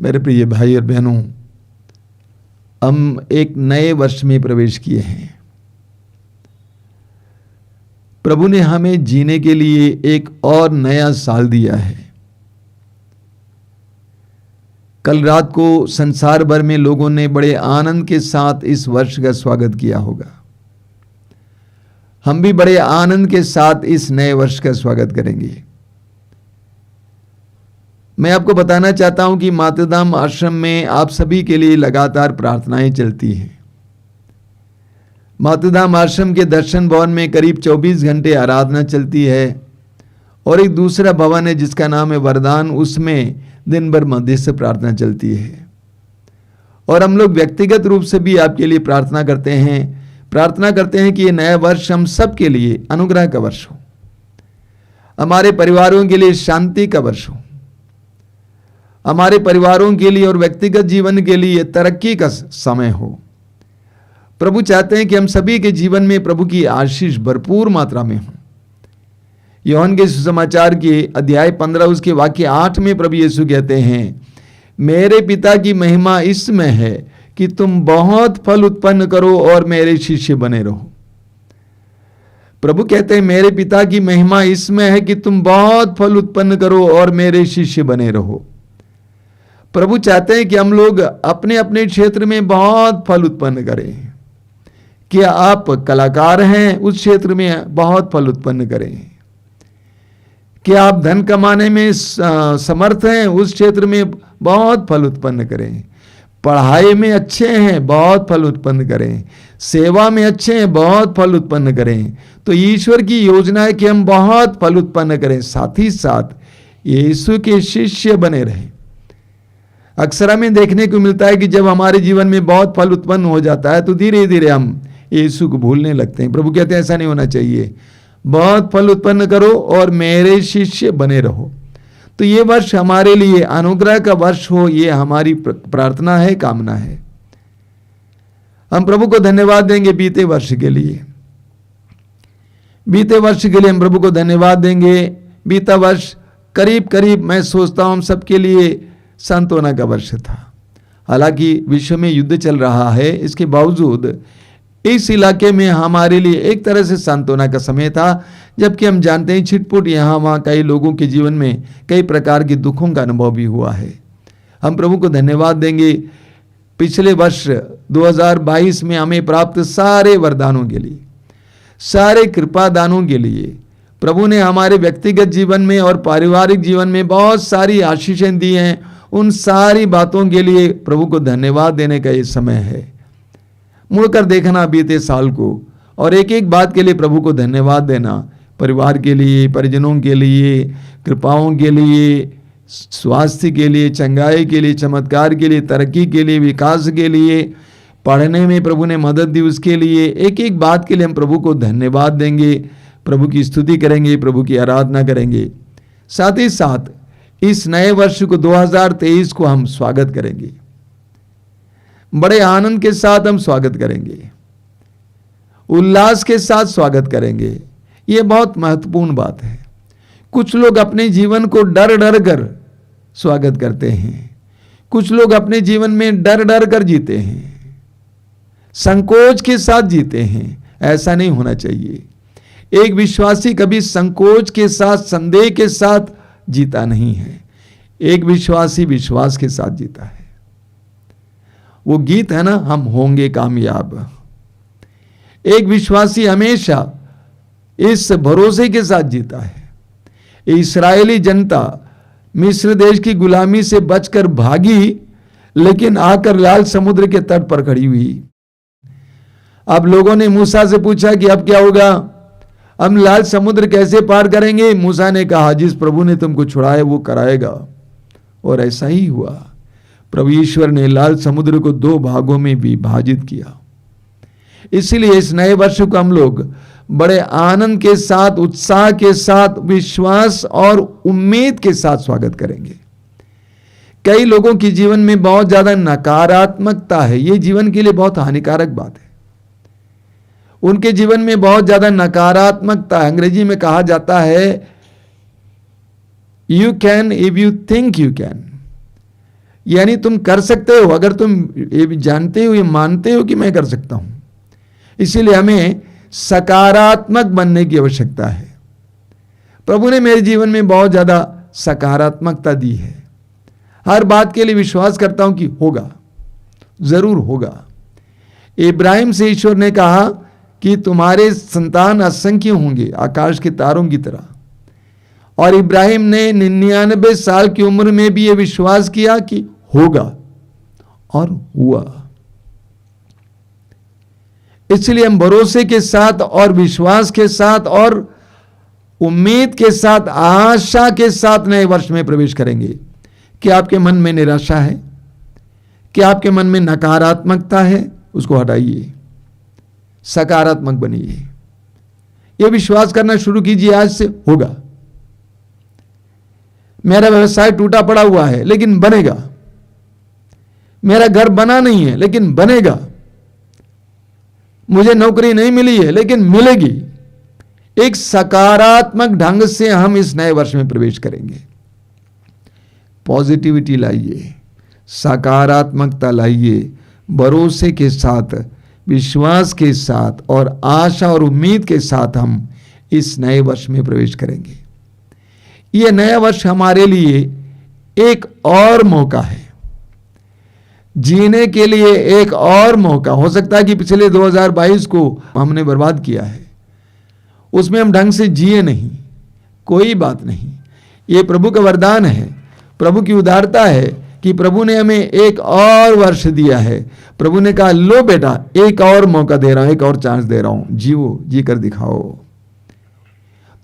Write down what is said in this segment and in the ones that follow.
मेरे प्रिय भाई और बहनों, हम एक नए वर्ष में प्रवेश किए हैं। प्रभु ने हमें जीने के लिए एक और नया साल दिया है। कल रात को संसार भर में लोगों ने बड़े आनंद के साथ इस वर्ष का स्वागत किया होगा। हम भी बड़े आनंद के साथ इस नए वर्ष का स्वागत करेंगे। मैं आपको बताना चाहता हूं कि मातृधाम आश्रम में आप सभी के लिए लगातार प्रार्थनाएं चलती हैं। मातृधाम आश्रम के दर्शन भवन में करीब 24 घंटे आराधना चलती है और एक दूसरा भवन है जिसका नाम है वरदान, उसमें दिन भर मध्यस्थ प्रार्थना चलती है। और हम लोग व्यक्तिगत रूप से भी आपके लिए प्रार्थना करते हैं कि ये नया वर्ष हम सब के लिए अनुग्रह का वर्ष हो, हमारे परिवारों के लिए शांति का वर्ष हो, हमारे परिवारों के लिए और व्यक्तिगत जीवन के लिए तरक्की का समय हो। प्रभु चाहते हैं कि हम सभी के जीवन में प्रभु की आशीष भरपूर मात्रा में हो। यूहन्ना के सुसमाचार के अध्याय 15 उसके वाक्य 8 में प्रभु यीशु कहते हैं, मेरे पिता की महिमा इसमें है कि तुम बहुत फल उत्पन्न करो और मेरे शिष्य बने रहो। प्रभु कहते हैं मेरे पिता की महिमा इसमें है कि तुम बहुत फल उत्पन्न करो और मेरे शिष्य बने रहो। प्रभु चाहते हैं कि हम लोग अपने अपने क्षेत्र में बहुत फल उत्पन्न करें। क्या आप कलाकार हैं, उस क्षेत्र में बहुत फल उत्पन्न करें। क्या आप धन कमाने में समर्थ हैं, उस क्षेत्र में बहुत फल उत्पन्न करें। पढ़ाई में अच्छे हैं, बहुत फल उत्पन्न करें। सेवा में अच्छे हैं, बहुत फल उत्पन्न करें। तो ईश्वर की योजना है कि हम बहुत फल उत्पन्न करें, साथ ही साथ यीशु के शिष्य बने रहें। अक्सर हमें देखने को मिलता है कि जब हमारे जीवन में बहुत फल उत्पन्न हो जाता है तो धीरे धीरे हम यीशु को भूलने लगते हैं। प्रभु कहते हैं ऐसा नहीं होना चाहिए, बहुत फल उत्पन्न करो और मेरे शिष्य बने रहो। तो ये वर्ष हमारे लिए अनुग्रह का वर्ष हो, ये हमारी प्रार्थना है, कामना है। हम प्रभु को धन्यवाद देंगे बीते वर्ष के लिए। बीते वर्ष के लिए हम प्रभु को धन्यवाद देंगे। बीता वर्ष करीब करीब मैं सोचता हूं हम सबके लिए सांत्वना का वर्ष था। हालांकि विश्व में युद्ध चल रहा है, इसके बावजूद इस इलाके में हमारे लिए एक तरह से सांत्वना का समय था, जबकि हम जानते हैं छिटपुट यहाँ वहाँ कई लोगों के जीवन में कई प्रकार के दुखों का अनुभव भी हुआ है। हम प्रभु को धन्यवाद देंगे पिछले वर्ष 2022 में हमें प्राप्त सारे वरदानों के लिए, सारे कृपा दानों के लिए। प्रभु ने हमारे व्यक्तिगत जीवन में और पारिवारिक जीवन में बहुत सारी आशीषें दी हैं। उन सारी बातों के लिए प्रभु को धन्यवाद देने का ये समय है। मुड़कर देखना बीते साल को और एक एक बात के लिए प्रभु को धन्यवाद देना। परिवार के लिए, परिजनों के लिए, कृपाओं के लिए, स्वास्थ्य के लिए, चंगाई के लिए, चमत्कार के लिए, तरक्की के लिए, विकास के लिए, पढ़ने में प्रभु ने मदद दी उसके लिए, एक एक बात के लिए हम प्रभु को धन्यवाद देंगे, प्रभु की स्तुति करेंगे, प्रभु की आराधना करेंगे। साथ ही साथ इस नए वर्ष को 2023 को हम स्वागत करेंगे, बड़े आनंद के साथ हम स्वागत करेंगे, उल्लास के साथ स्वागत करेंगे। यह बहुत महत्वपूर्ण बात है। कुछ लोग अपने जीवन को डर डर कर स्वागत करते हैं, कुछ लोग अपने जीवन में डर डर कर जीते हैं, संकोच के साथ जीते हैं। ऐसा नहीं होना चाहिए। एक विश्वासी कभी संकोच के साथ, संदेह के साथ जीता नहीं है। एक विश्वासी विश्वास के साथ जीता है। वो गीत है ना, हम होंगे कामयाब। एक विश्वासी हमेशा इस भरोसे के साथ जीता है। इस्राएली जनता मिस्र देश की गुलामी से बचकर भागी, लेकिन आकर लाल समुद्र के तट पर खड़ी हुई। अब लोगों ने मूसा से पूछा कि अब क्या होगा, हम लाल समुद्र कैसे पार करेंगे। मूसा ने कहा जिस प्रभु ने तुमको छुड़ाया वो कराएगा। और ऐसा ही हुआ। प्रभु ईश्वर ने लाल समुद्र को 2 भागों में विभाजित किया। इसलिए इस नए वर्ष को हम लोग बड़े आनंद के साथ, उत्साह के साथ, विश्वास और उम्मीद के साथ स्वागत करेंगे। कई लोगों के जीवन में बहुत ज्यादा नकारात्मकता है। ये जीवन के लिए बहुत हानिकारक बात है। उनके जीवन में बहुत ज्यादा नकारात्मकता, अंग्रेजी में कहा जाता है you can if you think you can. यानी तुम कर सकते हो अगर तुम ये जानते हो, ये मानते हो कि मैं कर सकता हूं। इसीलिए हमें सकारात्मक बनने की आवश्यकता है। प्रभु ने मेरे जीवन में बहुत ज्यादा सकारात्मकता दी है। हर बात के लिए विश्वास करता हूं कि होगा, जरूर होगा। इब्राहिम से ईश्वर ने कहा कि तुम्हारे संतान असंख्य होंगे, आकाश के तारों की तरह। और इब्राहिम ने 99 साल की उम्र में भी यह विश्वास किया कि होगा, और हुआ। इसलिए हम भरोसे के साथ और विश्वास के साथ और उम्मीद के साथ, आशा के साथ नए वर्ष में प्रवेश करेंगे। क्या आपके मन में निराशा है? क्या आपके मन में नकारात्मकता है? उसको हटाइए, सकारात्मक बनिए। यह विश्वास करना शुरू कीजिए, आज से होगा। मेरा व्यवसाय टूटा पड़ा हुआ है लेकिन बनेगा। मेरा घर बना नहीं है लेकिन बनेगा। मुझे नौकरी नहीं मिली है लेकिन मिलेगी। एक सकारात्मक ढंग से हम इस नए वर्ष में प्रवेश करेंगे। पॉजिटिविटी लाइए, सकारात्मकता लाइए, भरोसे के साथ, विश्वास के साथ और आशा और उम्मीद के साथ हम इस नए वर्ष में प्रवेश करेंगे। यह नया वर्ष हमारे लिए एक और मौका है, जीने के लिए एक और मौका। हो सकता है कि पिछले 2022 को हमने बर्बाद किया है, उसमें हम ढंग से जिए नहीं, कोई बात नहीं। ये प्रभु का वरदान है, प्रभु की उदारता है कि प्रभु ने हमें एक और वर्ष दिया है। प्रभु ने कहा, लो बेटा, एक और मौका दे रहा हूं, एक और चांस दे रहा हूं, जियो, जी कर दिखाओ।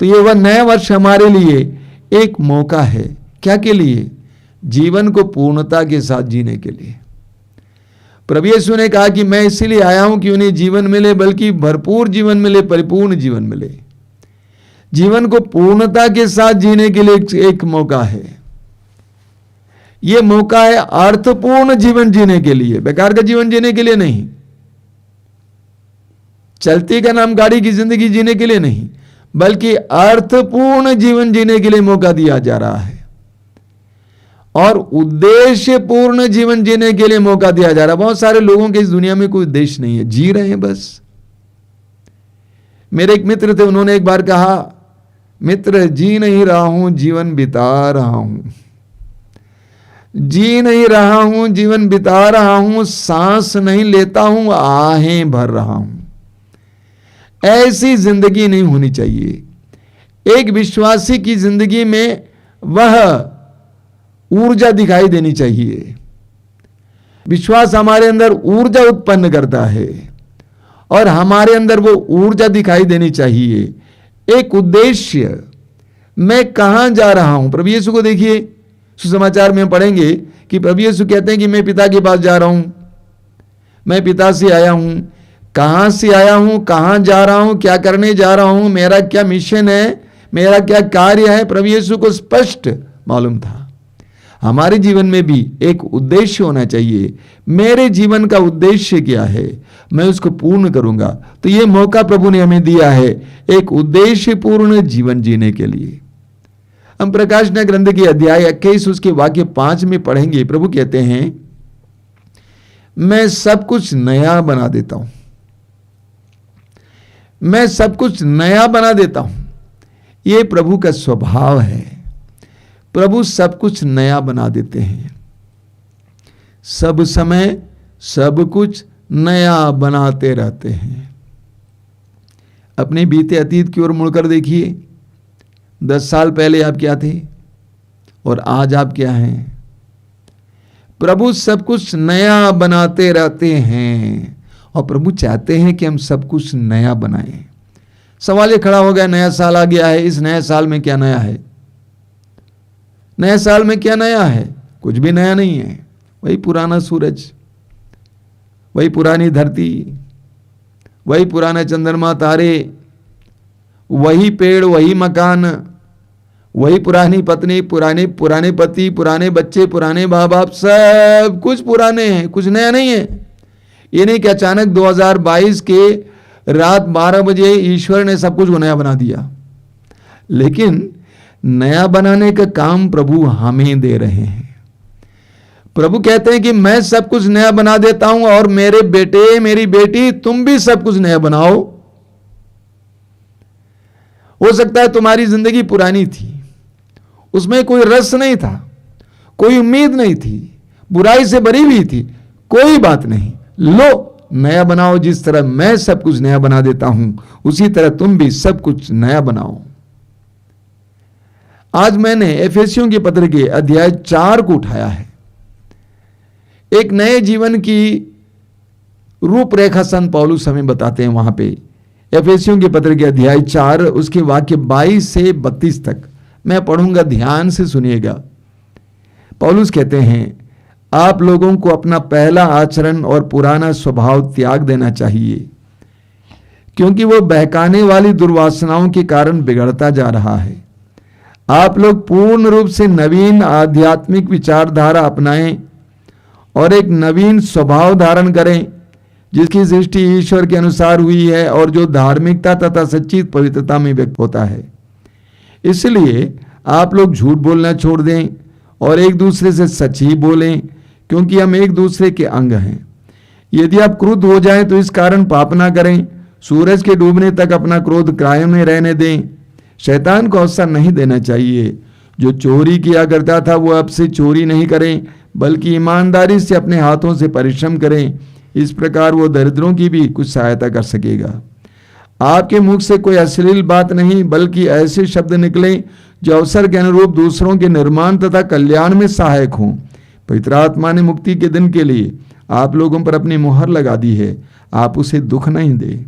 तो ये वह नया वर्ष हमारे लिए एक मौका है। क्या के लिए? जीवन को पूर्णता के साथ जीने के लिए। प्रभु यीशु ने कहा कि मैं इसीलिए आया हूं कि उन्हें जीवन मिले, बल्कि भरपूर जीवन मिले, परिपूर्ण जीवन मिले। जीवन को पूर्णता के साथ जीने के लिए एक मौका है। यह मौका है अर्थपूर्ण जीवन जीने के लिए, बेकार का जीवन जीने के लिए नहीं, चलती का नाम गाड़ी की जिंदगी जीने के लिए नहीं, बल्कि अर्थपूर्ण जीवन जीने के लिए मौका दिया जा रहा है। और उद्देश्यपूर्ण जीवन जीने के लिए मौका दिया जा रहा है। बहुत सारे लोगों के इस दुनिया में कोई उद्देश्य नहीं है, जी रहे हैं बस। मेरे एक मित्र थे, उन्होंने एक बार कहा, मित्र, जी नहीं रहा हूं, जीवन बिता रहा हूं। जी नहीं रहा हूं, जीवन बिता रहा हूं, सांस नहीं लेता हूं, आहें भर रहा हूं। ऐसी जिंदगी नहीं होनी चाहिए। एक विश्वासी की जिंदगी में वह ऊर्जा दिखाई देनी चाहिए। विश्वास हमारे अंदर ऊर्जा उत्पन्न करता है और हमारे अंदर वो ऊर्जा दिखाई देनी चाहिए। एक उद्देश्य, मैं कहां जा रहा हूं। प्रभु यीशु को देखिए, सुसमाचार में पढ़ेंगे कि प्रभु यीशु कहते हैं कि मैं पिता के पास जा रहा हूं, मैं पिता से आया हूं। कहां से आया हूं, कहां जा रहा हूं, क्या करने जा रहा हूं, मेरा क्या मिशन है, मेरा क्या कार्य है, प्रभु यीशु को स्पष्ट मालूम था। हमारे जीवन में भी एक उद्देश्य होना चाहिए। मेरे जीवन का उद्देश्य क्या है, मैं उसको पूर्ण करूंगा। तो यह मौका प्रभु ने हमें दिया है एक उद्देश्यपूर्ण जीवन जीने के लिए। हम प्रकाशना ग्रंथ के अध्याय 21 उसके वाक्य 5 में पढ़ेंगे। प्रभु कहते हैं, मैं सब कुछ नया बना देता हूं, मैं सब कुछ नया बना देता हूं। यह प्रभु का स्वभाव है। प्रभु सब कुछ नया बना देते हैं। सब समय सब कुछ नया बनाते रहते हैं। अपने बीते अतीत की ओर मुड़कर देखिए। 10 साल पहले आप क्या थे और आज आप क्या हैं। प्रभु सब कुछ नया बनाते रहते हैं और प्रभु चाहते हैं कि हम सब कुछ नया बनाएं। सवाल ये खड़ा हो गया, नया साल आ गया है, इस नए साल में क्या नया है? नए साल में क्या नया है? कुछ भी नया नहीं है। वही पुराना सूरज, वही पुरानी धरती, वही पुराने चंद्रमा तारे, वही पेड़, वही मकान, वही पुरानी पत्नी, पुराने पति, पुराने बच्चे, पुराने माँ बाप, सब कुछ पुराने हैं, कुछ नया नहीं है। ये नहीं कि अचानक 2022 के रात 12 बजे ईश्वर ने सब कुछ को नया बना दिया। लेकिन नया बनाने का काम प्रभु हमें दे रहे हैं। प्रभु कहते हैं कि मैं सब कुछ नया बना देता हूं और मेरे बेटे मेरी बेटी तुम भी सब कुछ नया बनाओ। हो सकता है तुम्हारी जिंदगी पुरानी थी, उसमें कोई रस नहीं था, कोई उम्मीद नहीं थी, बुराई से भरी हुई थी। कोई बात नहीं, लो नया बनाओ। जिस तरह मैं सब कुछ नया बना देता हूं उसी तरह तुम भी सब कुछ नया बनाओ। आज मैंने एफेसियों के पत्र के अध्याय 4 को उठाया है। एक नए जीवन की रूपरेखा संत पौलुस हमें बताते हैं वहां पे एफेसियों के पत्र के अध्याय 4 उसके वाक्य 22 से 32 तक मैं पढ़ूंगा, ध्यान से सुनिएगा। पौलुस कहते हैं, आप लोगों को अपना पहला आचरण और पुराना स्वभाव त्याग देना चाहिए, क्योंकि वो बहकाने वाली दुर्वासनाओं के कारण बिगड़ता जा रहा है। आप लोग पूर्ण रूप से नवीन आध्यात्मिक विचारधारा अपनाएं और एक नवीन स्वभाव धारण करें, जिसकी सृष्टि ईश्वर के अनुसार हुई है और जो धार्मिकता तथा सच्ची पवित्रता में व्यक्त होता है। इसलिए आप लोग झूठ बोलना छोड़ दें और एक दूसरे से सच ही बोलें, क्योंकि हम एक दूसरे के अंग हैं। यदि आप क्रुद्ध हो जाएं तो इस कारण पाप ना करें। सूरज के डूबने तक अपना क्रोध कायम में रहने दें। शैतान को अवसर नहीं देना चाहिए। जो चोरी किया करता था वो अब से चोरी नहीं करें, बल्कि ईमानदारी से अपने हाथों से परिश्रम करें। इस प्रकार वो दरिद्रों की भी कुछ सहायता कर सकेगा। आपके मुख से कोई अश्लील बात नहीं, बल्कि ऐसे शब्द निकलें जो अवसर के अनुरूप दूसरों के निर्माण तथा कल्याण में सहायक हों। पवित्र आत्मा ने मुक्ति के दिन के लिए आप लोगों पर अपनी मुहर लगा दी है, आप उसे दुख नहीं दे।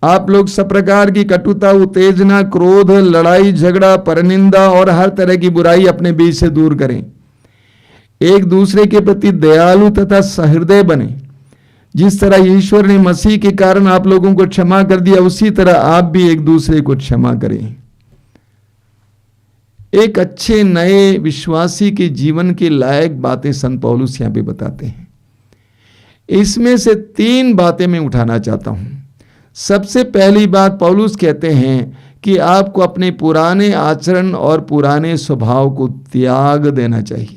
आप लोग सब प्रकार की कटुता, उत्तेजना, क्रोध, लड़ाई झगड़ा, परनिंदा और हर तरह की बुराई अपने बीच से दूर करें। एक दूसरे के प्रति दयालु तथा सहृदय बने। जिस तरह ईश्वर ने मसीह के कारण आप लोगों को क्षमा कर दिया, उसी तरह आप भी एक दूसरे को क्षमा करें। एक अच्छे नए विश्वासी के जीवन के लायक बातें संत पौलुस यहां पे बताते हैं। इसमें से 3 बातें मैं उठाना चाहता हूं। सबसे पहली बात पौलुस कहते हैं कि आपको अपने पुराने आचरण और पुराने स्वभाव को त्याग देना चाहिए।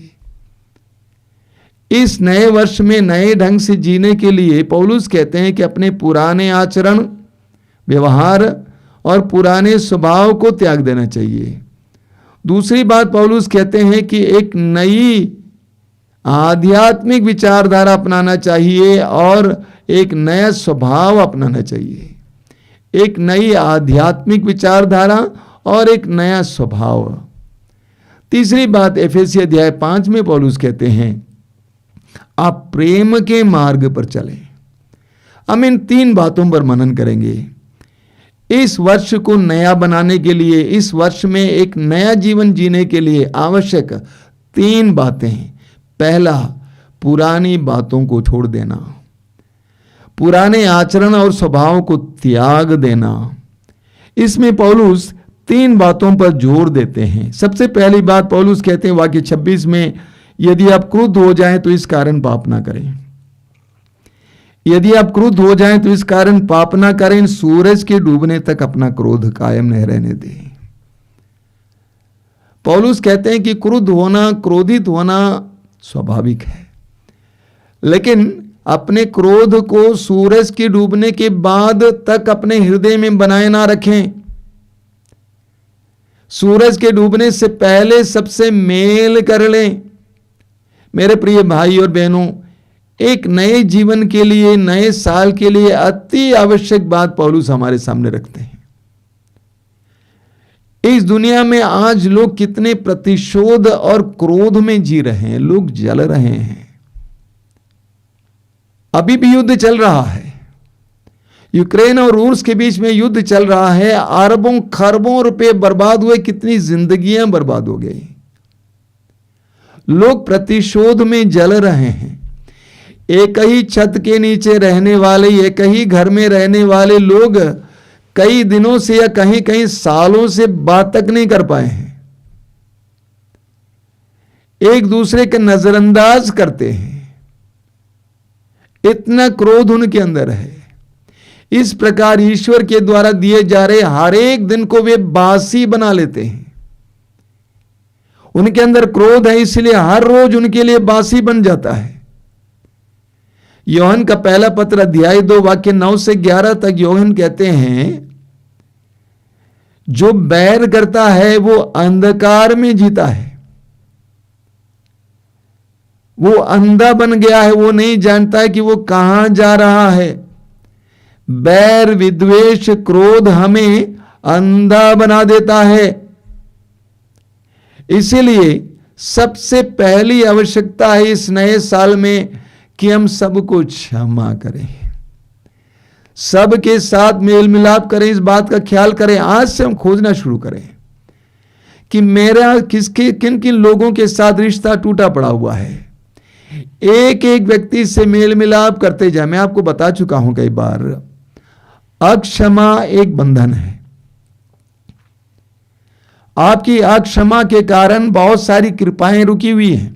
इस नए वर्ष में नए ढंग से जीने के लिए पौलुस कहते हैं कि अपने पुराने आचरण, व्यवहार और पुराने स्वभाव को त्याग देना चाहिए। दूसरी बात पौलुस कहते हैं कि एक नई आध्यात्मिक विचारधारा अपनाना चाहिए और एक नया स्वभाव अपनाना चाहिए। एक नई आध्यात्मिक विचारधारा और एक नया स्वभाव। तीसरी बात एफेसी अध्याय 5 में पौलुस कहते हैं, आप प्रेम के मार्ग पर चलें। हम इन 3 बातों पर मनन करेंगे। इस वर्ष को नया बनाने के लिए, इस वर्ष में एक नया जीवन जीने के लिए आवश्यक 3 बातें हैं। पहला, पुरानी बातों को छोड़ देना, पुराने आचरण और स्वभाव को त्याग देना। इसमें पौलुस 3 बातों पर जोर देते हैं। सबसे पहली बात पौलुस कहते हैं वाक्य 26 में, यदि आप क्रुद्ध हो जाएं तो इस कारण पाप ना करें। यदि आप क्रुद्ध हो जाएं तो इस कारण पाप ना करें, सूरज के डूबने तक अपना क्रोध कायम नहीं रहने दें। पौलुस कहते हैं कि क्रुद्ध होना, क्रोधित होना स्वाभाविक है, लेकिन अपने क्रोध को सूरज के डूबने के बाद तक अपने हृदय में बनाए ना रखें। सूरज के डूबने से पहले सबसे मेल कर लें। मेरे प्रिय भाई और बहनों, एक नए जीवन के लिए, नए साल के लिए अति आवश्यक बात पौलुस हमारे सामने रखते हैं। इस दुनिया में आज लोग कितने प्रतिशोध और क्रोध में जी रहे हैं, लोग जल रहे हैं। अभी भी युद्ध चल रहा है, यूक्रेन और रूस के बीच में युद्ध चल रहा है। अरबों खरबों रुपए बर्बाद हुए, कितनी जिंदगियां बर्बाद हो गई। लोग प्रतिशोध में जल रहे हैं। एक ही छत के नीचे रहने वाले, एक ही घर में रहने वाले लोग कई दिनों से या कहीं कहीं सालों से बात तक नहीं कर पाए हैं। एक दूसरे के नजरअंदाज करते हैं। इतना क्रोध उनके अंदर है। इस प्रकार ईश्वर के द्वारा दिए जा रहे हर एक दिन को वे बासी बना लेते हैं। उनके अंदर क्रोध है, इसलिए हर रोज उनके लिए बासी बन जाता है। यूहन्ना का पहला पत्र अध्याय 2 वाक्य 9 से 11 तक यूहन्ना कहते हैं, जो बैर करता है वो अंधकार में जीता है, वो अंधा बन गया है, वो नहीं जानता है कि वो कहां जा रहा है। बैर, विद्वेष, क्रोध हमें अंधा बना देता है। इसीलिए सबसे पहली आवश्यकता है इस नए साल में कि हम सबको क्षमा करें, सबके साथ मेल मिलाप करें, इस बात का ख्याल करें। आज से हम खोजना शुरू करें कि मेरा किन किन लोगों के साथ रिश्ता टूटा पड़ा हुआ है। एक एक व्यक्ति से मेल मिलाप करते जाए। मैं आपको बता चुका हूं कई बार, अक्षमा एक बंधन है। आपकी अक्षमा के कारण बहुत सारी कृपाएं रुकी हुई हैं।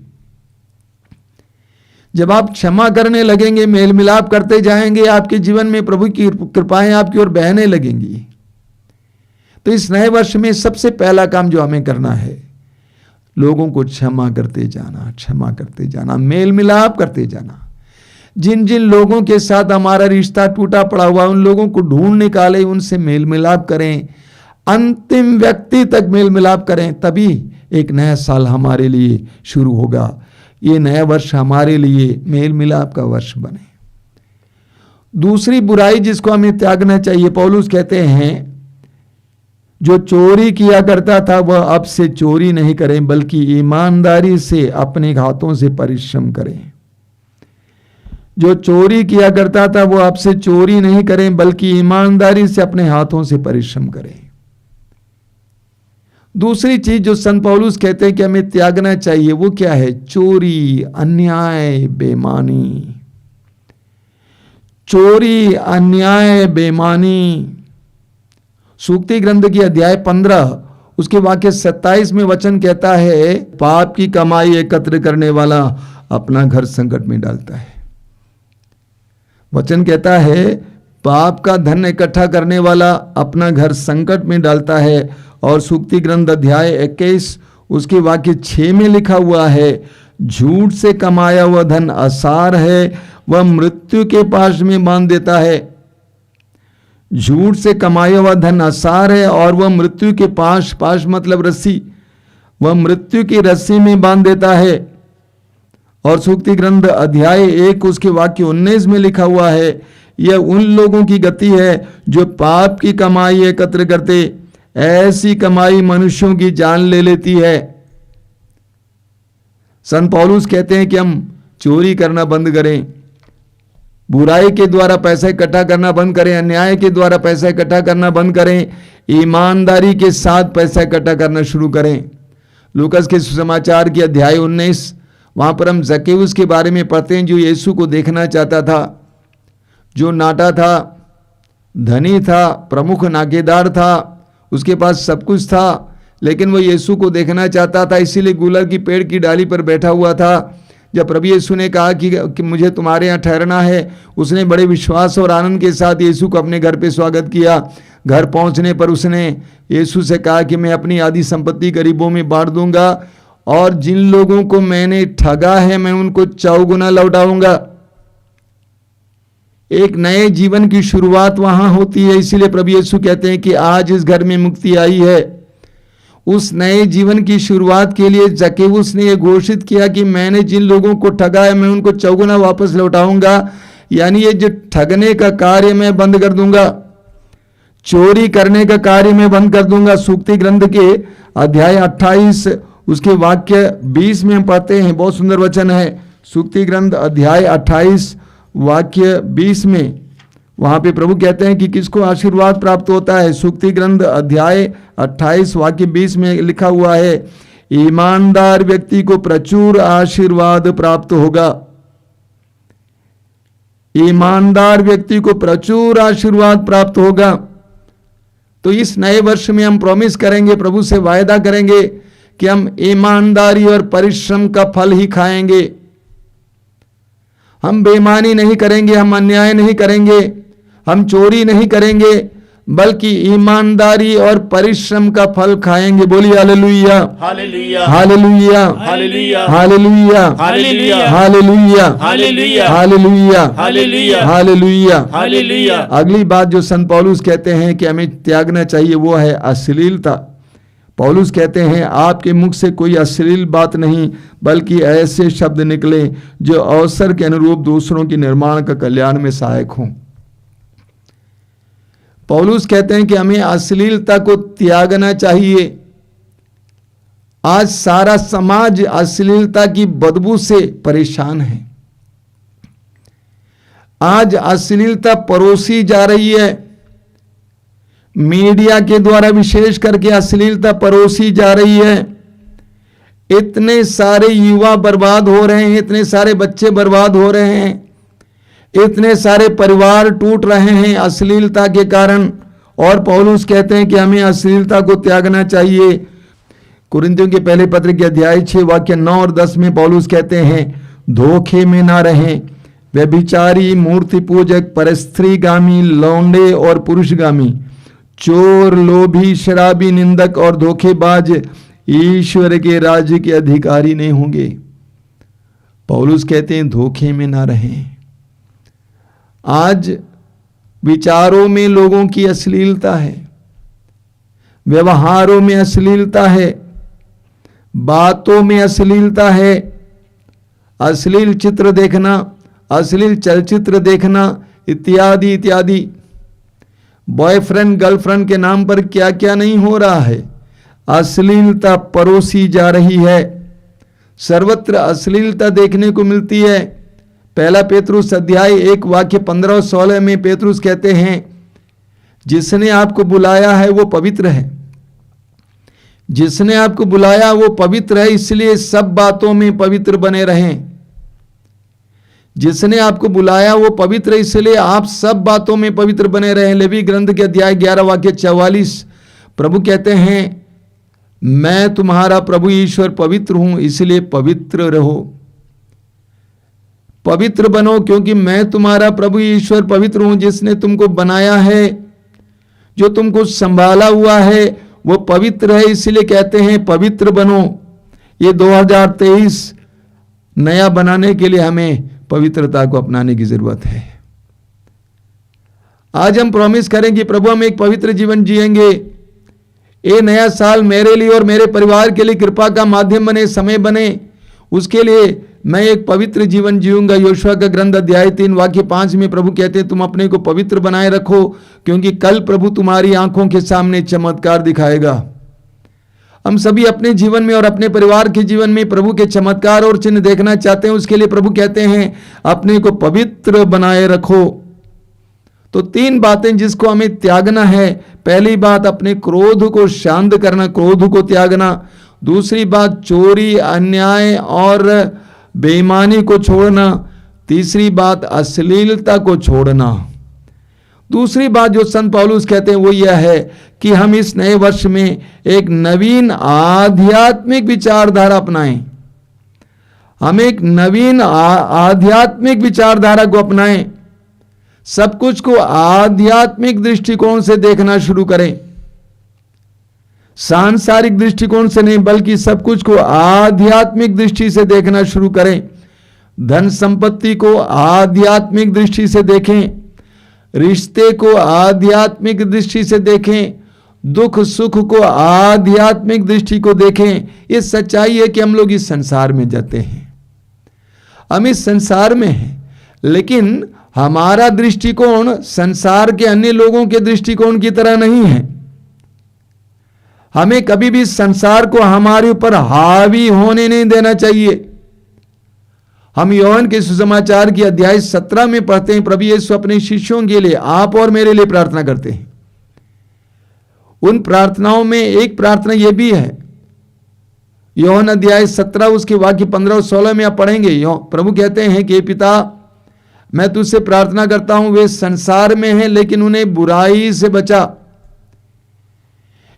जब आप क्षमा करने लगेंगे, मेल मिलाप करते जाएंगे, आपके जीवन में प्रभु की कृपाएं आपकी ओर बहने लगेंगी। तो इस नए वर्ष में सबसे पहला काम जो हमें करना है, लोगों को क्षमा करते जाना, क्षमा करते जाना, मेल मिलाप करते जाना। जिन जिन लोगों के साथ हमारा रिश्ता टूटा पड़ा हुआ, उन लोगों को ढूंढ निकालें, उनसे मेल मिलाप करें, अंतिम व्यक्ति तक मेल मिलाप करें, तभी एक नया साल हमारे लिए शुरू होगा। ये नया वर्ष हमारे लिए मेल मिलाप का वर्ष बने। दूसरी बुराई जिसको हमें त्यागना चाहिए, पौलुस कहते हैं, जो चोरी किया करता था वह अब से चोरी नहीं करें, बल्कि ईमानदारी से अपने हाथों से परिश्रम करें। जो चोरी किया करता था वो अब से चोरी नहीं करें, बल्कि ईमानदारी से अपने हाथों से परिश्रम करें। दूसरी चीज जो संत पौलुस कहते हैं कि हमें त्यागना चाहिए, वो क्या है? चोरी, अन्याय, बेईमानी। चोरी, अन्याय, बेईमानी। सूक्ति ग्रंथ की अध्याय 15 उसके वाक्य 27 में वचन कहता है, पाप की कमाई एकत्र करने वाला अपना घर संकट में डालता है। वचन कहता है, पाप का धन इकट्ठा करने वाला अपना घर संकट में डालता है। और सूक्ति ग्रंथ अध्याय 21 उसके वाक्य 6 में लिखा हुआ है, झूठ से कमाया हुआ धन असार है, वह मृत्यु के पाश में बांध देता है। झूठ से कमाया हुआ धन असार है और वह मृत्यु के पाश मतलब रस्सी, वह मृत्यु की रस्सी में बांध देता है। और सूक्ति ग्रंथ अध्याय 1 उसके वाक्य 19 में लिखा हुआ है, यह उन लोगों की गति है जो पाप की कमाई एकत्र करते, ऐसी कमाई मनुष्यों की जान ले लेती है। संत पौलुस कहते हैं कि हम चोरी करना बंद करें, बुराई के द्वारा पैसा इकट्ठा करना बंद करें, अन्याय के द्वारा पैसा इकट्ठा करना बंद करें, ईमानदारी के साथ पैसा इकट्ठा करना शुरू करें। लूकास के सुसमाचार की अध्याय 19 वहां पर हम जक्केउस के बारे में पढ़ते हैं, जो यीशु को देखना चाहता था, जो नाटा था, धनी था, प्रमुख नाकेदार था, उसके पास सब कुछ था, लेकिन वो यीशु को देखना चाहता था, इसीलिए गुलर की पेड़ की डाली पर बैठा हुआ था। जब प्रभु यीशु ने कहा कि मुझे तुम्हारे यहाँ ठहरना है, उसने बड़े विश्वास और आनंद के साथ यीशु को अपने घर पे स्वागत किया। घर पहुंचने पर उसने यीशु से कहा कि मैं अपनी आधी संपत्ति गरीबों में बांट दूंगा और जिन लोगों को मैंने ठगा है मैं उनको 4 गुना लौटाऊंगा। एक नए जीवन की शुरुआत वहां होती है। इसीलिए प्रभु यीशु कहते हैं कि आज इस घर में मुक्ति आई है। उस नए जीवन की शुरुआत के लिए जक्केउस ने यह घोषित किया कि मैंने जिन लोगों को ठगा है मैं उनको 4 गुना वापस लौटाऊंगा। यानी ये जो ठगने का कार्य मैं बंद कर दूंगा, चोरी करने का कार्य मैं बंद कर दूंगा। सूक्ति ग्रंथ के अध्याय 28 उसके वाक्य 20 में हम पढ़ते हैं, बहुत सुंदर वचन है। सूक्ति ग्रंथ अध्याय 28 वाक्य 20 में वहां पे प्रभु कहते हैं कि किसको आशीर्वाद प्राप्त होता है। सूक्ति ग्रंथ अध्याय 28 वाक्य 20 में लिखा हुआ है, ईमानदार व्यक्ति को प्रचुर आशीर्वाद प्राप्त होगा। ईमानदार व्यक्ति को प्रचुर आशीर्वाद प्राप्त होगा। तो इस नए वर्ष में हम प्रॉमिस करेंगे, प्रभु से वायदा करेंगे कि हम ईमानदारी और परिश्रम का फल ही खाएंगे। हम बेईमानी नहीं करेंगे, हम अन्याय नहीं करेंगे, हम चोरी नहीं करेंगे, बल्कि ईमानदारी और परिश्रम का फल खाएंगे। बोलिए hallelujah, hallelujah, hallelujah, hallelujah, hallelujah, hallelujah, hallelujah, hallelujah, hallelujah, hallelujah, hallelujah. Hallelujah. अगली बात जो संत पौलुस कहते हैं कि हमें त्यागना चाहिए वो है अश्लीलता। पौलुस कहते हैं आपके मुख से कोई अश्लील बात नहीं, बल्कि ऐसे शब्द निकले जो अवसर के अनुरूप दूसरों के निर्माण का कल्याण में सहायक हों। पौलुस कहते हैं कि हमें अश्लीलता को त्यागना चाहिए। आज सारा समाज अश्लीलता की बदबू से परेशान है। आज अश्लीलता परोसी जा रही है, मीडिया के द्वारा विशेष करके अश्लीलता परोसी जा रही है। इतने सारे युवा बर्बाद हो रहे हैं, इतने सारे बच्चे बर्बाद हो रहे हैं, इतने सारे परिवार टूट रहे हैं अश्लीलता के कारण। और पौलुस कहते हैं कि हमें अश्लीलता को त्यागना चाहिए। कुरिन्थियों के पहले पत्र के अध्याय 6 वाक्य 9 और 10 में पौलुस कहते हैं धोखे में ना रहें, व्यभिचारी, मूर्ति पूजक, परस्त्रीगामी, लौंडे और पुरुषगामी, चोर, लोभी, शराबी, निंदक और धोखेबाज ईश्वर के राज्य के अधिकारी नहीं होंगे। पौलुस कहते हैं धोखे में ना रहें। आज विचारों में लोगों की अश्लीलता है, व्यवहारों में अश्लीलता है, बातों में अश्लीलता है। अश्लील चित्र देखना, अश्लील चलचित्र देखना इत्यादि इत्यादि। बॉयफ्रेंड गर्लफ्रेंड के नाम पर क्या क्या नहीं हो रहा है। अश्लीलता परोसी जा रही है, सर्वत्र अश्लीलता देखने को मिलती है। पहला पेतरुस अध्याय 1 वाक्य 15 और 16 में पेतरुस कहते हैं जिसने आपको बुलाया है वो पवित्र है, जिसने आपको बुलाया वो पवित्र है, इसलिए सब बातों में पवित्र बने रहें। जिसने आपको बुलाया वो पवित्र है, इसलिए आप सब बातों में पवित्र बने रहें। लेवी ग्रंथ के अध्याय 11 वाक्य 44 प्रभु कहते हैं मैं तुम्हारा प्रभु ईश्वर पवित्र हूं, इसलिए पवित्र रहो, पवित्र बनो, क्योंकि मैं तुम्हारा प्रभु ईश्वर पवित्र हूं। जिसने तुमको बनाया है, जो तुमको संभाला हुआ है वो पवित्र है, इसलिए कहते हैं पवित्र बनो। ये 2023 नया बनाने के लिए हमें पवित्रता को अपनाने की जरूरत है। आज हम प्रॉमिस करें कि प्रभु हम एक पवित्र जीवन जिएंगे। ये नया साल मेरे लिए और मेरे परिवार के लिए कृपा का माध्यम बने, समय बने, उसके लिए मैं एक पवित्र जीवन जीऊंगा। योशुआ का ग्रंथ अध्याय 3 वाक्य 5 में प्रभु कहते हैं तुम अपने को पवित्र बनाए रखो, क्योंकि कल प्रभु तुम्हारी आंखों के सामने चमत्कार दिखाएगा। हम सभी अपने जीवन में और अपने परिवार के जीवन में प्रभु के चमत्कार और चिन्ह देखना चाहते हैं। उसके लिए प्रभु कहते हैं अपने को पवित्र बनाए रखो। तो 3 बातें जिसको हमें त्यागना है। पहली बात अपने क्रोध को शांत करना, क्रोध को त्यागना। दूसरी बात चोरी, अन्याय और बेईमानी को छोड़ना। तीसरी बात अश्लीलता को छोड़ना। दूसरी बात जो संत पौलुस कहते हैं वो यह है कि हम इस नए वर्ष में एक नवीन आध्यात्मिक विचारधारा अपनाएं। हम एक नवीन आध्यात्मिक विचारधारा को अपनाएं। सब कुछ को आध्यात्मिक दृष्टिकोण से देखना शुरू करें, सांसारिक दृष्टिकोण से नहीं, बल्कि सब कुछ को आध्यात्मिक दृष्टि से देखना शुरू करें। धन संपत्ति को आध्यात्मिक दृष्टि से देखें, रिश्ते को आध्यात्मिक दृष्टि से देखें, दुख सुख को आध्यात्मिक दृष्टि को देखें। ये सच्चाई है कि हम लोग इस संसार में जाते हैं, हम इस संसार में हैं, लेकिन हमारा दृष्टिकोण संसार के अन्य लोगों के दृष्टिकोण की तरह नहीं है। हमें कभी भी संसार को हमारे ऊपर हावी होने नहीं देना चाहिए। हम योहन के सुसमाचार की अध्याय 17 में पढ़ते हैं प्रभु यीशु अपने शिष्यों के लिए, आप और मेरे लिए प्रार्थना करते हैं। उन प्रार्थनाओं में एक प्रार्थना यह भी है, योहन अध्याय 17 उसके वाक्य 15 और 16 में आप पढ़ेंगे। प्रभु कहते हैं कि पिता मैं तुझसे प्रार्थना करता हूं, वे संसार में हैं लेकिन उन्हें बुराई से बचा।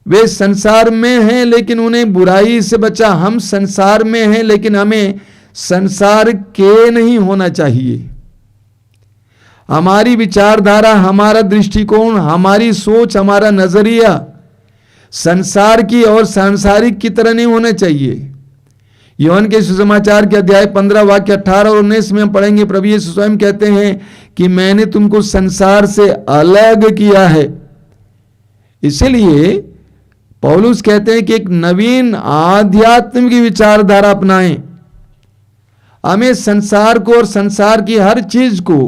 वे संसार में हैं लेकिन उन्हें बुराई से बचा। हम संसार में हैं लेकिन हमें संसार के नहीं होना चाहिए। हमारी विचारधारा, हमारा दृष्टिकोण, हमारी सोच, हमारा नजरिया संसार की और सांसारिक की तरह नहीं होना चाहिए। यूहन्ना के सुसमाचार के अध्याय 15 वाक्य 18 और 19 में हम पढ़ेंगे, प्रभु यीशु स्वयं कहते हैं कि मैंने तुमको संसार से अलग किया है। इसलिए पौलुस कहते हैं कि एक नवीन आध्यात्म की विचारधारा अपनाएं। हमें संसार को और संसार की हर चीज को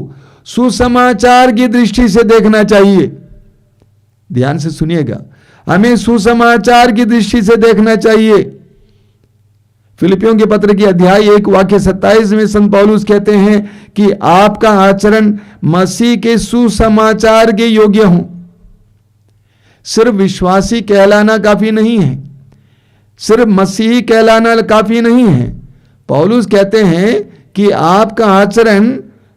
सुसमाचार की दृष्टि से देखना चाहिए। ध्यान से सुनिएगा, हमें सुसमाचार की दृष्टि से देखना चाहिए। फिलिपियों के पत्र की अध्याय 1 वाक्य 27 में संत पौलुस कहते हैं कि आपका आचरण मसीह के सुसमाचार के योग्य हो। सिर्फ विश्वासी कहलाना काफी नहीं है, सिर्फ मसीही कहलाना काफी नहीं है। पौलुस कहते हैं कि आपका आचरण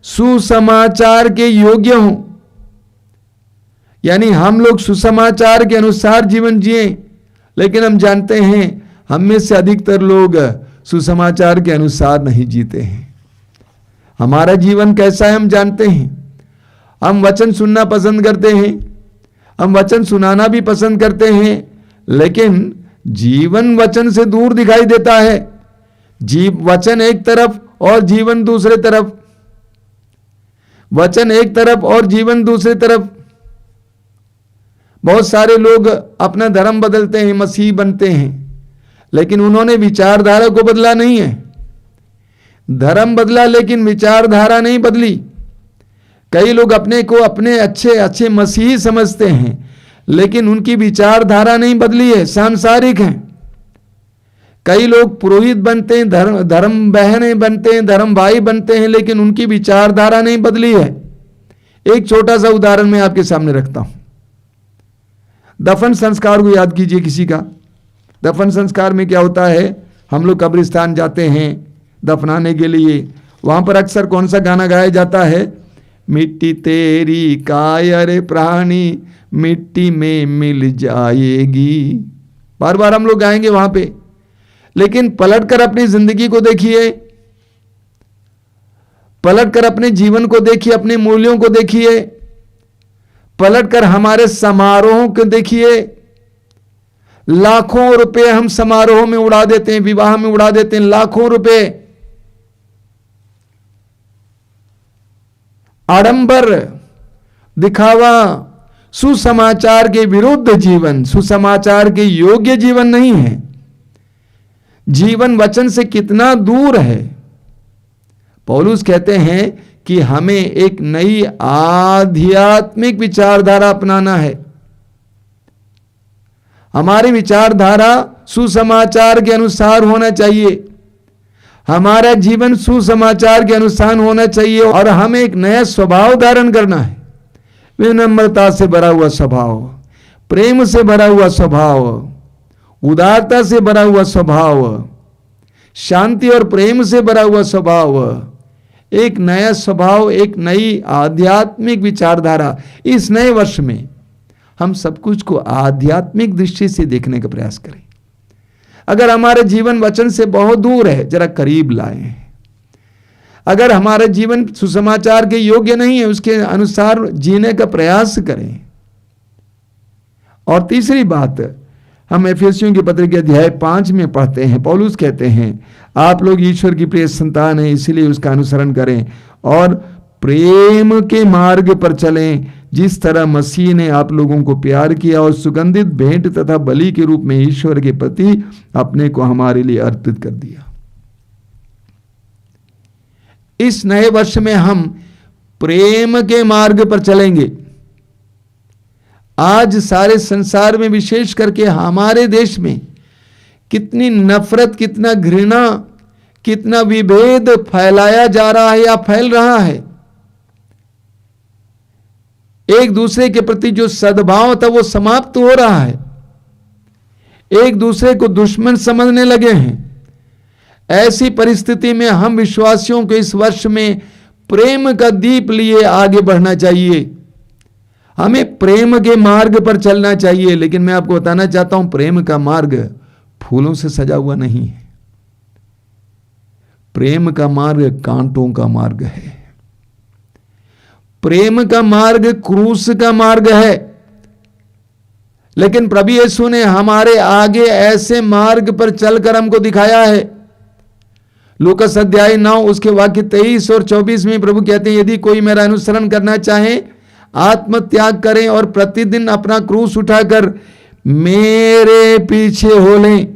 सुसमाचार के योग्य हो, यानी हम लोग सुसमाचार के अनुसार जीवन जिए। लेकिन हम जानते हैं हम में से अधिकतर लोग सुसमाचार के अनुसार नहीं जीते हैं। हमारा जीवन कैसा है हम जानते हैं। हम वचन सुनना पसंद करते हैं, हम वचन सुनाना भी पसंद करते हैं, लेकिन जीवन वचन से दूर दिखाई देता है। वचन एक तरफ और जीवन दूसरे तरफ, वचन एक तरफ और जीवन दूसरे तरफ। बहुत सारे लोग अपना धर्म बदलते हैं, मसीह बनते हैं, लेकिन उन्होंने विचारधारा को बदला नहीं है। धर्म बदला लेकिन विचारधारा नहीं बदली। कई लोग अपने को अपने अच्छे अच्छे मसीही समझते हैं, लेकिन उनकी विचारधारा नहीं बदली है, सांसारिक हैं। कई लोग पुरोहित बनते हैं, धर्म बहनें बनते हैं, धर्म भाई बनते हैं, लेकिन उनकी विचारधारा नहीं बदली है। एक छोटा सा उदाहरण मैं आपके सामने रखता हूं। दफन संस्कार को याद कीजिए किसी का। दफन संस्कार में क्या होता है, हम लोग कब्रिस्तान जाते हैं दफनाने के लिए। वहां पर अक्सर कौन सा गाना गाया जाता है, मिट्टी तेरी कायर प्राणी मिट्टी में मिल जाएगी। बार बार हम लोग गाएंगे वहां पे। लेकिन पलटकर अपनी जिंदगी को देखिए, पलटकर अपने जीवन को देखिए, अपने मूल्यों को देखिए, पलटकर हमारे समारोहों को देखिए। लाखों रुपए हम समारोह में उड़ा देते हैं, विवाह में उड़ा देते हैं, लाखों रुपए। आडंबर, दिखावा, सुसमाचार के विरुद्ध जीवन, सुसमाचार के योग्य जीवन नहीं है। जीवन वचन से कितना दूर है। पौलुस कहते हैं कि हमें एक नई आध्यात्मिक विचारधारा अपनाना है। हमारी विचारधारा सुसमाचार के अनुसार होना चाहिए। हमारा जीवन सुसमाचार के अनुसार होना चाहिए और हमें एक नया स्वभाव धारण करना है। विनम्रता से भरा हुआ स्वभाव, प्रेम से भरा हुआ स्वभाव, उदारता से भरा हुआ स्वभाव, शांति और प्रेम से भरा हुआ स्वभाव, एक नया स्वभाव, एक नई आध्यात्मिक विचारधारा। इस नए वर्ष में हम सब कुछ को आध्यात्मिक दृष्टि से देखने का प्रयास करें। अगर हमारा जीवन वचन से बहुत दूर है, जरा करीब लाएं। अगर हमारा जीवन सुसमाचार के योग्य नहीं है, उसके अनुसार जीने का प्रयास करें। और तीसरी बात, हम एफेसियों के पत्र के अध्याय 5 में पढ़ते हैं, पौलुस कहते हैं आप लोग ईश्वर की प्रिय संतान हैं, इसलिए उसका अनुसरण करें और प्रेम के मार्ग पर चलें, जिस तरह मसीह ने आप लोगों को प्यार किया और सुगंधित भेंट तथा बलि के रूप में ईश्वर के प्रति अपने को हमारे लिए अर्पित कर दिया। इस नए वर्ष में हम प्रेम के मार्ग पर चलेंगे। आज सारे संसार में, विशेष करके हमारे देश में, कितनी नफरत, कितना घृणा, कितना विभेद फैलाया जा रहा है या फैल रहा है। एक दूसरे के प्रति जो सद्भाव था वो समाप्त हो रहा है। एक दूसरे को दुश्मन समझने लगे हैं। ऐसी परिस्थिति में हम विश्वासियों को इस वर्ष में प्रेम का दीप लिए आगे बढ़ना चाहिए। हमें प्रेम के मार्ग पर चलना चाहिए। लेकिन मैं आपको बताना चाहता हूं, प्रेम का मार्ग फूलों से सजा हुआ नहीं है। प्रेम का मार्ग कांटों का मार्ग है। प्रेम का मार्ग क्रूस का मार्ग है, लेकिन प्रभु यीशु ने हमारे आगे ऐसे मार्ग पर चलकर हमको दिखाया है। लूकास अध्याय 9 उसके वाक्य 23 और 24 में प्रभु कहते हैं, यदि कोई मेरा अनुसरण करना चाहे, आत्म त्याग करें और प्रतिदिन अपना क्रूस उठाकर मेरे पीछे हो लें।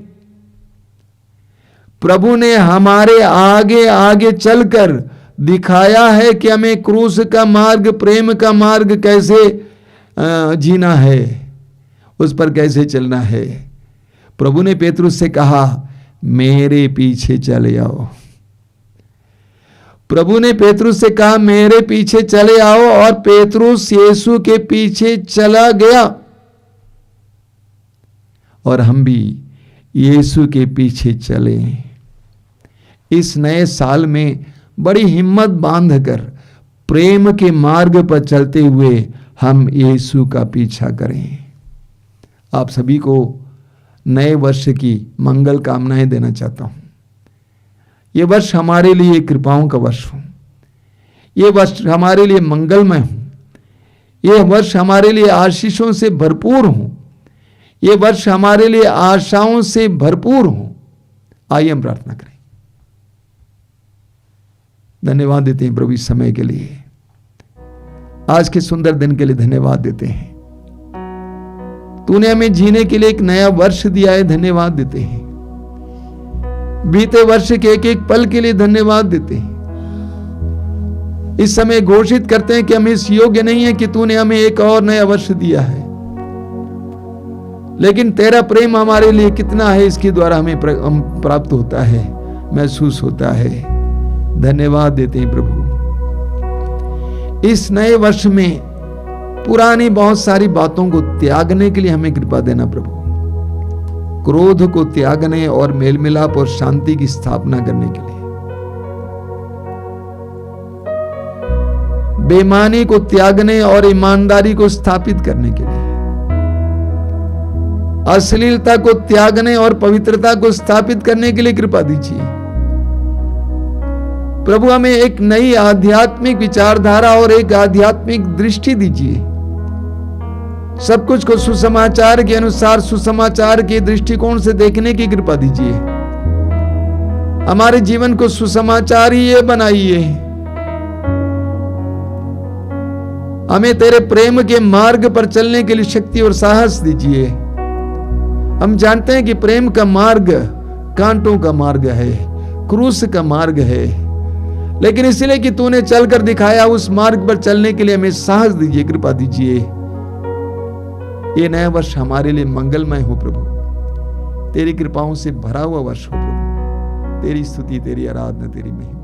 प्रभु ने हमारे आगे आगे चलकर दिखाया है कि हमें क्रूस का मार्ग, प्रेम का मार्ग कैसे जीना है, उस पर कैसे चलना है। प्रभु ने पेतरुस से कहा, मेरे पीछे चले आओ। प्रभु ने पेतरुस से कहा, मेरे पीछे चले आओ, और पेतरुस यीशु के पीछे चला गया। और हम भी यीशु के पीछे चले। इस नए साल में बड़ी हिम्मत बांधकर प्रेम के मार्ग पर चलते हुए हम यीशु का पीछा करें। आप सभी को नए वर्ष की मंगल कामनाएं देना चाहता हूं। यह वर्ष हमारे लिए कृपाओं का वर्ष हो, यह वर्ष हमारे लिए मंगलमय हो, यह वर्ष हमारे लिए आशीषों से भरपूर हो, यह वर्ष हमारे लिए आशाओं से भरपूर हो। आइए हम प्रार्थना करें। धन्यवाद देते हैं प्रभु इस समय के लिए, आज के सुंदर दिन के लिए धन्यवाद देते हैं। तूने हमें जीने के लिए एक नया वर्ष दिया है, धन्यवाद देते हैं। बीते वर्ष के एक एक पल के लिए धन्यवाद देते हैं। इस समय घोषित करते हैं कि हम इस योग्य नहीं है कि तूने हमें एक और नया वर्ष दिया है, लेकिन तेरा प्रेम हमारे लिए कितना है इसके द्वारा हमें प्राप्त होता है, महसूस होता है। धन्यवाद देते हैं प्रभु। इस नए वर्ष में पुरानी बहुत सारी बातों को त्यागने के लिए हमें कृपा देना प्रभु। क्रोध को त्यागने और मेल मिलाप और शांति की स्थापना करने के लिए, बेईमानी को त्यागने और ईमानदारी को स्थापित करने के लिए, अश्लीलता को त्यागने और पवित्रता को स्थापित करने के लिए कृपा दीजिए प्रभु। हमें एक नई आध्यात्मिक विचारधारा और एक आध्यात्मिक दृष्टि दीजिए। सब कुछ को सुसमाचार के अनुसार, सुसमाचार के दृष्टिकोण से देखने की कृपा दीजिए। हमारे जीवन को सुसमाचार ही बनाइए। हमें तेरे प्रेम के मार्ग पर चलने के लिए शक्ति और साहस दीजिए। हम जानते हैं कि प्रेम का मार्ग कांटों का मार्ग है, क्रूस का मार्ग है, लेकिन इसलिए कि तूने चलकर दिखाया, उस मार्ग पर चलने के लिए हमें साहस दीजिए, कृपा दीजिए। ये नया वर्ष हमारे लिए मंगलमय हो प्रभु, तेरी कृपाओं से भरा हुआ वर्ष हो प्रभु। तेरी स्तुति, तेरी आराधना, तेरी महिमा।